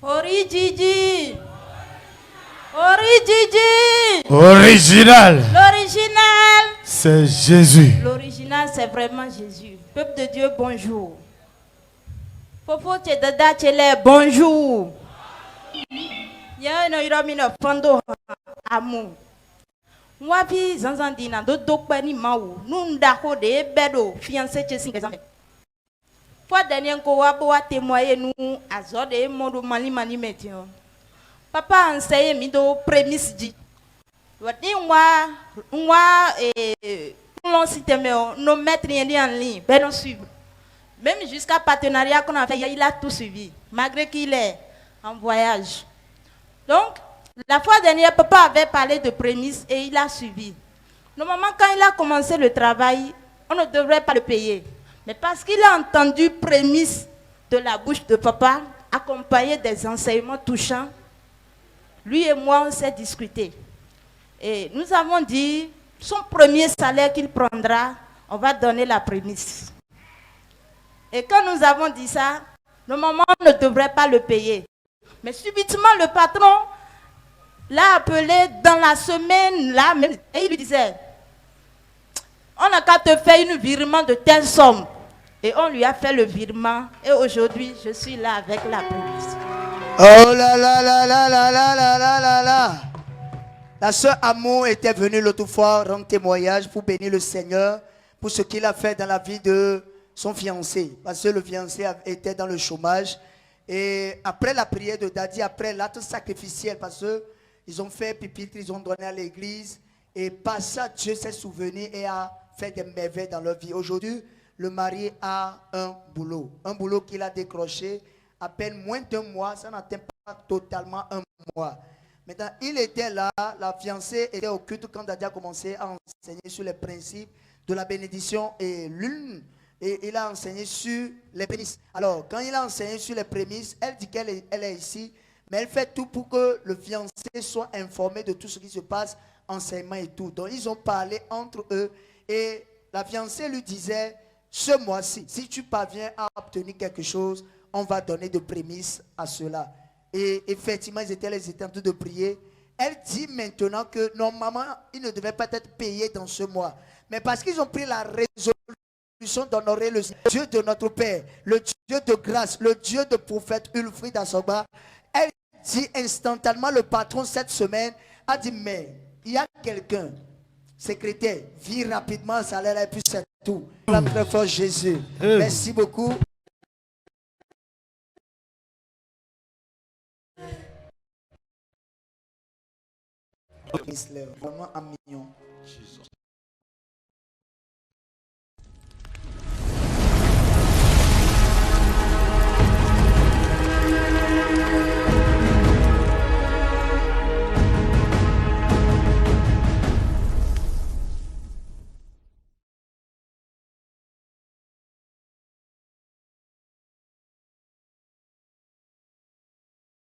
Origigi. Origigi. Original. L'original. C'est Jésus. L'original, c'est vraiment Jésus. Peuple de Dieu, bonjour. Fofo Tchedada Tchele, bonjour. Y'a un oiromino fondo amour. Wapi zanzandina do dokbani mau. Nunda ko de bedo fiancé chesing exemple. Fois dernier ko wabo a témoigner nous azode mondo mali mani metion. Papa enseigne mi do prémisse dit. Wati moi l'on cite nos maîtres en ligne, ben on suivre. Même jusqu'à partenariat qu'on a fait, il a tout suivi, malgré qu'il est en voyage. Donc, la fois dernière, papa avait parlé de prémices et il a suivi. Normalement, quand il a commencé le travail, on ne devrait pas le payer. Mais parce qu'il a entendu prémices de la bouche de papa, accompagné des enseignements touchants, lui et moi, on s'est discuté. Et nous avons dit, son premier salaire qu'il prendra, on va donner la prémisse. Et quand nous avons dit ça, normalement, on ne devrait pas le payer. Mais subitement, le patron l'a appelé dans la semaine, là, même, et il lui disait, on n'a qu'à te faire un virement de telle somme. Et on lui a fait le virement. Et aujourd'hui, je suis là avec la prémisse. Oh là là là là là là là là là là. La sœur Amour était venue l'autre fois rendre témoignage pour bénir le Seigneur pour ce qu'il a fait dans la vie de son fiancé. Parce que le fiancé était dans le chômage. Et après la prière de Daddy, après l'acte sacrificiel, parce qu'ils ont fait pupitre, ils ont donné à l'église. Et par ça, Dieu s'est souvenu et a fait des merveilles dans leur vie. Aujourd'hui, le mari a un boulot qu'il a décroché à peine moins d'un mois. Ça n'atteint pas totalement un mois. Maintenant, il était là, la fiancée était au culte quand Daddy a commencé à enseigner sur les principes de la bénédiction et il a enseigné sur les prémices. Alors, quand il a enseigné sur les prémices, elle dit qu'elle est ici, mais elle fait tout pour que le fiancé soit informé de tout ce qui se passe, enseignement et tout. Donc, ils ont parlé entre eux et la fiancée lui disait, ce mois-ci, si tu parviens à obtenir quelque chose, on va donner de prémices à cela. Et effectivement, ils étaient en train de prier. Elle dit maintenant que normalement, ils ne devaient pas être payés dans ce mois. Mais parce qu'ils ont pris la résolution d'honorer le Dieu de notre Père, le Dieu de grâce, le Dieu de prophète Ulfrid Assoba, elle dit instantanément, le patron cette semaine a dit, mais il y a quelqu'un, secrétaire, vit rapidement, ça allait et puis c'est tout. Très fort Jésus. Merci beaucoup. Vraiment un million.